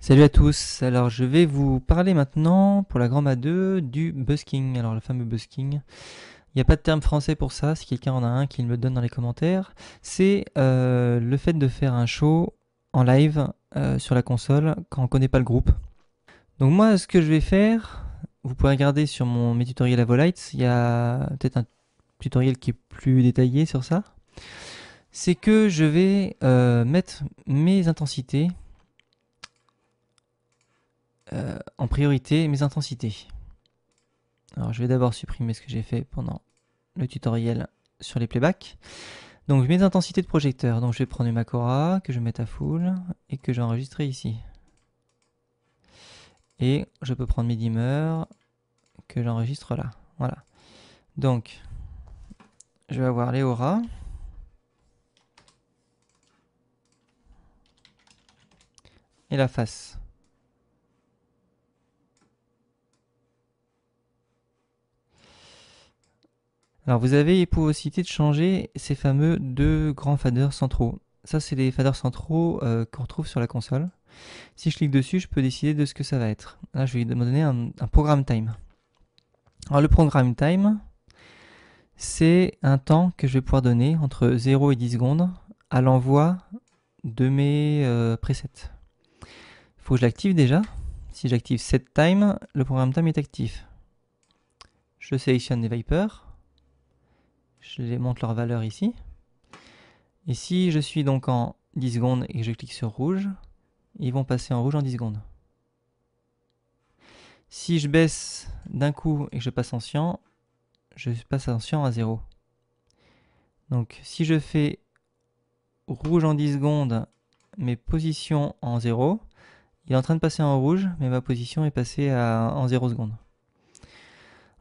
Salut à tous, alors je vais vous parler maintenant pour la Grand A2 du busking, alors le fameux busking. Il n'y a pas de terme français pour ça, si quelqu'un en a un qu'il me donne dans les commentaires. C'est le fait de faire un show en live sur la console quand on ne connaît pas le groupe. Donc moi ce que je vais faire, vous pouvez regarder sur mes tutoriels à Volites, il y a peut-être un tutoriel qui est plus détaillé sur ça. C'est que je vais mettre mes intensités en priorité, mes intensités. Alors je vais d'abord supprimer ce que j'ai fait pendant le tutoriel sur les playbacks. Donc mes intensités de projecteur. Donc je vais prendre ma Macora que je vais mettre à full et que je vais enregistrer ici. Et je peux prendre mes dimmers que j'enregistre là. Voilà. Donc je vais avoir les auras. Et la face. Alors vous avez possibilité de changer ces fameux deux grands faders centraux. Ça c'est les faders centraux qu'on retrouve sur la console. Si je clique dessus, je peux décider de ce que ça va être. Là, je vais me donner un programme time. Alors, le programme time, c'est un temps que je vais pouvoir donner entre 0 et 10 secondes à l'envoi de mes presets. Il faut que je l'active déjà. Si j'active set time, le programme time est actif. Je sélectionne les Vipers. Je les montre leur valeur ici. Et si je suis donc en 10 secondes et que je clique sur rouge, ils vont passer en rouge en 10 secondes. Si je baisse d'un coup et que je passe en cyan, je passe en cyan à 0. Donc si je fais rouge en 10 secondes, mes positions en 0, il est en train de passer en rouge, mais ma position est passée en 0 secondes.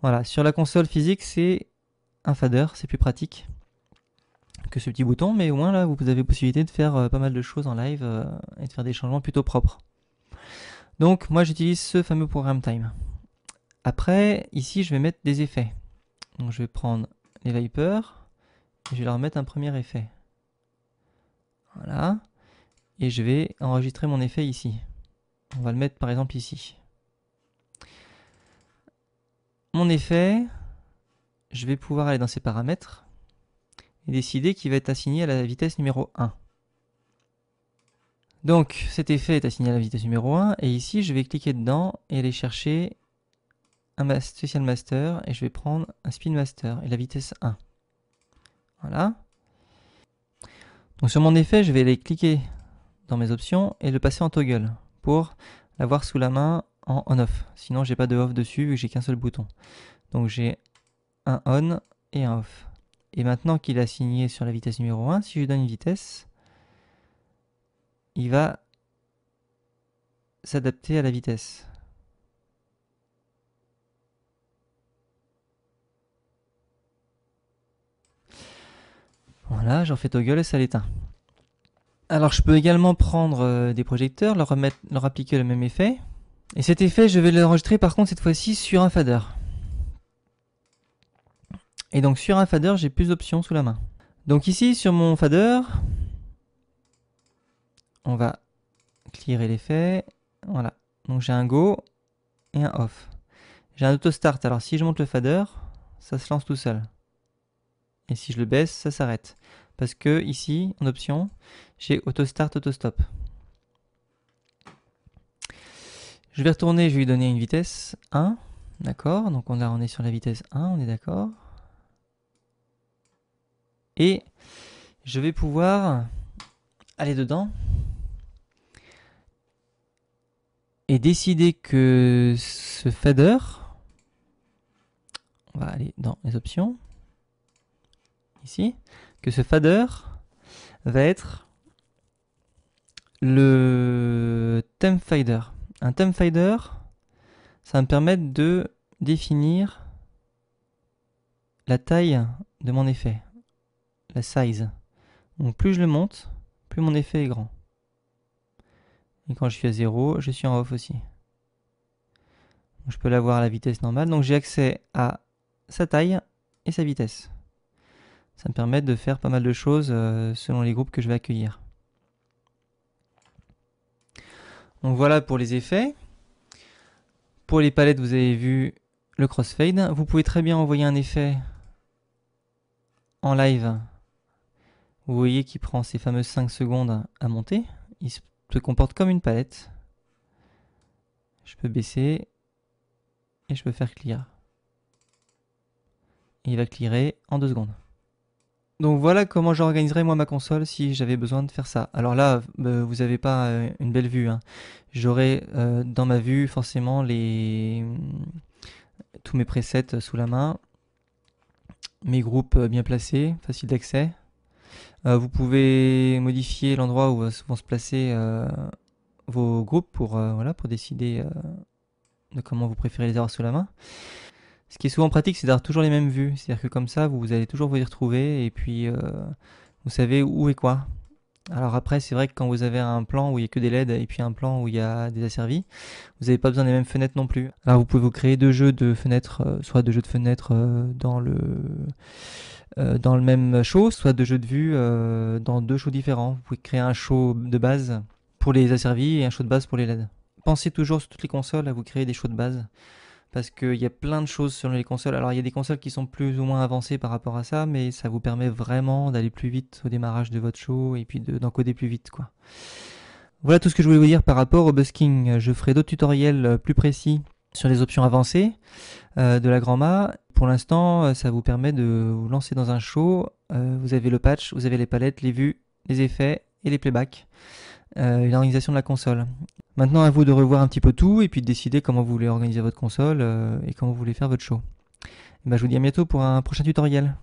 Voilà, sur la console physique, c'est un fader, c'est plus pratique que ce petit bouton, mais au moins là, vous avez possibilité de faire pas mal de choses en live et de faire des changements plutôt propres. Donc moi, j'utilise ce fameux programme time. Après, ici, je vais mettre des effets. Donc je vais prendre les Vipers et je vais leur mettre un premier effet. Voilà. Et je vais enregistrer mon effet ici. On va le mettre par exemple ici. Mon effet, je vais pouvoir aller dans ses paramètres et décider qu'il va être assigné à la vitesse numéro 1. Donc cet effet est assigné à la vitesse numéro 1 et ici je vais cliquer dedans et aller chercher un Special Master et je vais prendre un Spin Master et la vitesse 1. Voilà. Donc sur mon effet, je vais aller cliquer dans mes options et le passer en toggle pour l'avoir sous la main en on-off. Sinon j'ai pas de off dessus vu que j'ai qu'un seul bouton. Donc j'ai un on et un off. Et maintenant qu'il est assigné sur la vitesse numéro 1, si je lui donne une vitesse, il va s'adapter à la vitesse. Voilà, j'en fais toggle et ça l'éteint. Alors je peux également prendre des projecteurs, leur appliquer le même effet. Et cet effet, je vais l'enregistrer par contre cette fois-ci sur un fader. Et donc sur un fader, j'ai plus d'options sous la main. Donc ici sur mon fader, on va clearer l'effet. Voilà. Donc j'ai un go et un off. J'ai un auto start. Alors si je monte le fader, ça se lance tout seul. Et si je le baisse, ça s'arrête. Parce que ici, en option, j'ai auto start, auto stop. Je vais retourner, je vais lui donner une vitesse 1. D'accord. Donc on est sur la vitesse 1, on est d'accord. Et je vais pouvoir aller dedans et décider que ce fader, on va aller dans les options, ici, que ce fader va être le theme fader. Un theme fader, ça va me permettre de définir la taille de mon effet, la size. Donc plus je le monte, plus mon effet est grand. Et quand je suis à 0, je suis en off aussi. Donc je peux l'avoir à la vitesse normale. Donc j'ai accès à sa taille et sa vitesse. Ça me permet de faire pas mal de choses selon les groupes que je vais accueillir. Donc voilà pour les effets. Pour les palettes, vous avez vu le crossfade. Vous pouvez très bien envoyer un effet en live. Vous voyez qu'il prend ces fameuses 5 secondes à monter. Il se comporte comme une palette. Je peux baisser et je peux faire clear. Et il va clearer en 2 secondes. Donc voilà comment j'organiserais moi ma console si j'avais besoin de faire ça. Alors là, vous n'avez pas une belle vue, hein. J'aurai dans ma vue forcément tous mes presets sous la main, mes groupes bien placés, faciles d'accès. Vous pouvez modifier l'endroit où vont se placer vos groupes pour décider de comment vous préférez les avoir sous la main. Ce qui est souvent pratique, c'est d'avoir toujours les mêmes vues. C'est-à-dire que comme ça, vous allez toujours vous y retrouver et puis vous savez où est quoi. Alors après, c'est vrai que quand vous avez un plan où il n'y a que des LED et puis un plan où il y a des asservis, vous n'avez pas besoin des mêmes fenêtres non plus. Alors vous pouvez vous créer 2 jeux de fenêtres, soit 2 jeux de fenêtres dans le même show, soit 2 jeux de vue dans 2 shows différents. Vous pouvez créer un show de base pour les asservis et un show de base pour les LED. Pensez toujours sur toutes les consoles à vous créer des shows de base. Parce qu'il y a plein de choses sur les consoles. Alors il y a des consoles qui sont plus ou moins avancées par rapport à ça, mais ça vous permet vraiment d'aller plus vite au démarrage de votre show et puis d'encoder plus vite, quoi. Voilà tout ce que je voulais vous dire par rapport au busking. Je ferai d'autres tutoriels plus précis sur les options avancées de la Grand-Ma. Pour l'instant, ça vous permet de vous lancer dans un show. Vous avez le patch, vous avez les palettes, les vues, les effets et les playbacks. Et l'organisation de la console. Maintenant, à vous de revoir un petit peu tout et puis de décider comment vous voulez organiser votre console et comment vous voulez faire votre show. Et ben, je vous dis à bientôt pour un prochain tutoriel.